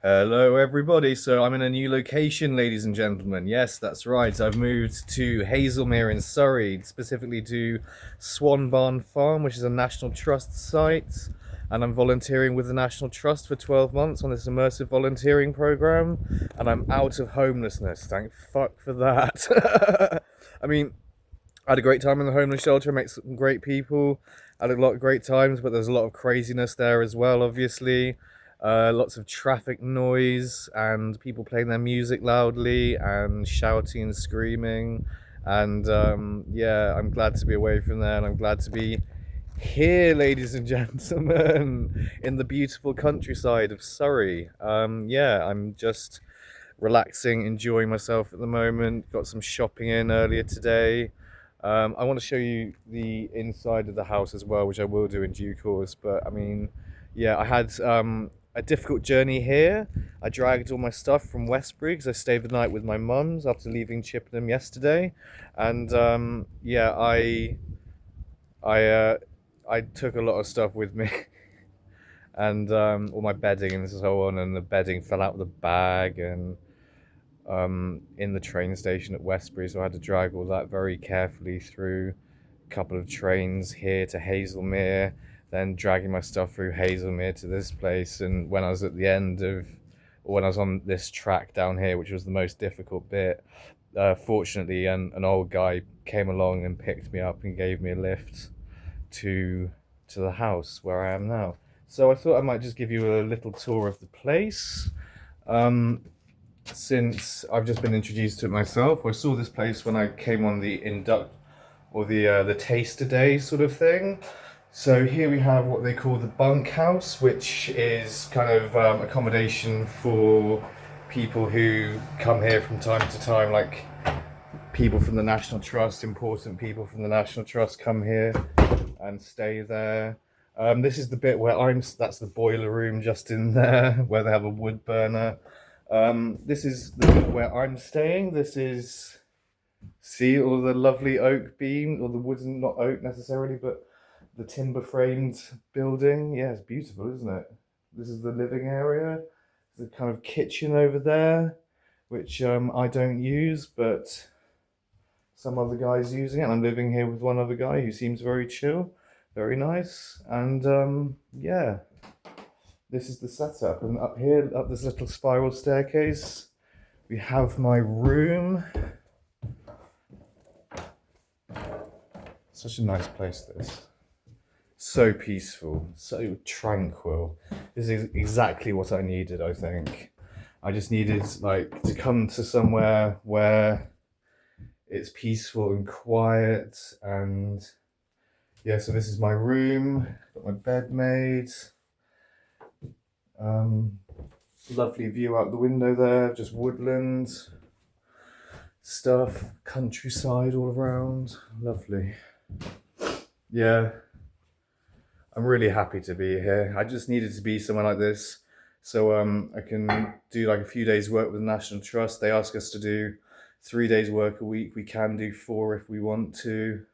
Hello, everybody. So I'm in a new location, ladies and gentlemen. Yes, that's right. I've moved to Hazelmere in Surrey, specifically to Swan Barn Farm, which is a National Trust site. And I'm volunteering with the National Trust for 12 months on this immersive volunteering program. And I'm out of homelessness. Thank fuck for that. I mean, I had a great time in the homeless shelter. I met some great people. I had a lot of great times, but there's a lot of craziness there as well, obviously. Lots of traffic noise and people playing their music loudly and shouting and screaming. And yeah, I'm glad to be away from there, and I'm glad to be here, ladies and gentlemen, in the beautiful countryside of Surrey. Yeah, I'm just relaxing, enjoying myself at the moment. Got some shopping in earlier today. I want to show you the inside of the house as well, which I will do in due course. But I mean, yeah, I had a difficult journey here. I dragged all my stuff from Westbury because I stayed the night with my mums after leaving Chippenham yesterday, and yeah, I uh, I took a lot of stuff with me, and all my bedding and so on, and the bedding fell out of the bag and in the train station at Westbury, so I had to drag all that very carefully through a couple of trains here to Hazelmere, then dragging my stuff through Hazelmere to this place. And when I was at the end of, or when I was on this track down here, which was the most difficult bit, fortunately, an old guy came along and picked me up and gave me a lift to the house where I am now. So I thought I might just give you a little tour of the place. Um, since I've just been introduced to it myself. I saw this place when I came on the induct or the taster day sort of thing. So here we have what they call the bunkhouse, which is kind of accommodation for people who come here from time to time, like people from the National Trust, important people from the National Trust come here and stay there. This is the bit where that's the boiler room just in there, where they have a wood burner. This is the bit where I'm staying. This is, see all the lovely oak beam, or the wooden, not oak necessarily, but the timber framed building. Yeah, it's beautiful, isn't it? This is the living area. There's a kind of kitchen over there, which I don't use, but some other guy's using it. And I'm living here with one other guy who seems very chill, very nice. And yeah, this is the setup. And up here, up this little spiral staircase, we have my room. Such a nice place, this. So peaceful, so tranquil. This is exactly what I needed, I think. I just needed like to come to somewhere where it's peaceful and quiet. And yeah, so this is my room. Got my bed made. Lovely view out the window there, just woodland stuff, countryside all around. Lovely. Yeah, I'm really happy to be here. I just needed to be somewhere like this so I can do like a few days work with the National Trust. They ask us to do 3 days work a week. We can do 4 if we want to.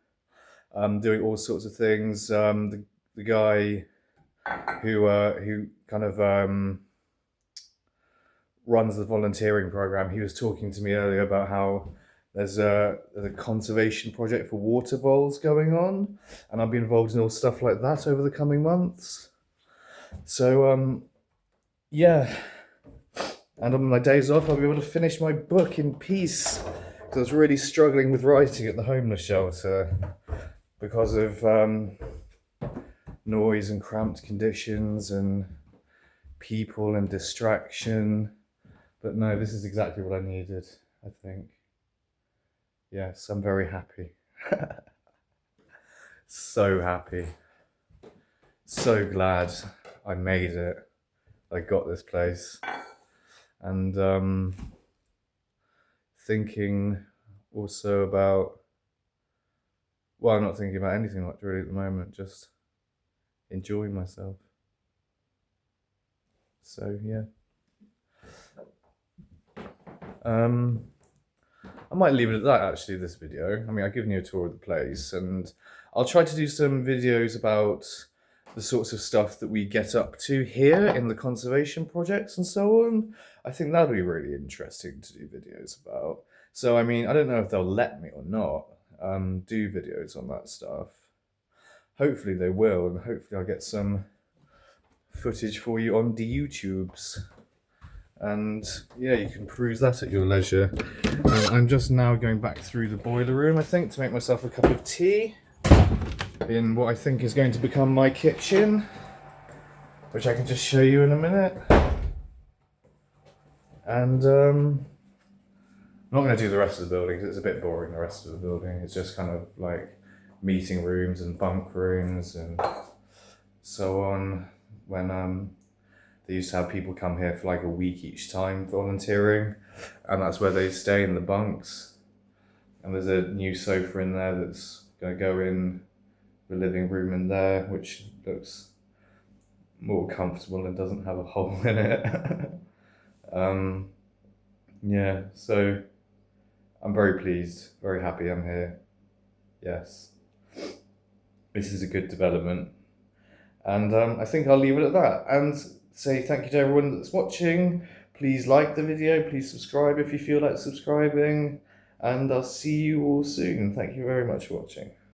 Doing all sorts of things. The guy who kind of runs the volunteering program, he was talking to me earlier about how there's a conservation project for water voles going on, and I'll be involved in all stuff like that over the coming months. So yeah, and on my days off, I'll be able to finish my book in peace. Because I was really struggling with writing at the homeless shelter because of noise and cramped conditions and people and distraction. But no, this is exactly what I needed, I think. Yes, I'm very happy. So happy. So glad I made it. I got this place. And thinking also about, well, I'm not thinking about anything much really at the moment, just enjoying myself. So yeah. I might leave it at that actually, this video. I mean, I've given you a tour of the place, and I'll try to do some videos about the sorts of stuff that we get up to here in the conservation projects and so on. I think that'll be really interesting to do videos about. So, I mean, I don't know if they'll let me or not do videos on that stuff. Hopefully they will, and hopefully I'll get some footage for you on the YouTubes. And yeah, you can peruse that at your leisure. I'm just now going back through the boiler room, I think, to make myself a cup of tea in what I think is going to become my kitchen, which I can just show you in a minute. And I'm not going to do the rest of the building because it's a bit boring, the rest of the building. It's just kind of like meeting rooms and bunk rooms and so on. When they used to have people come here for like a week each time volunteering, and that's where they stay in the bunks. And there's a new sofa in there that's going to go in the living room in there, which looks more comfortable and doesn't have a hole in it. Yeah, so I'm very pleased, very happy I'm here. Yes, this is a good development. And I think I'll leave it at that and say thank you to everyone that's watching. Please like the video, please subscribe if you feel like subscribing, and I'll see you all soon. Thank you very much for watching.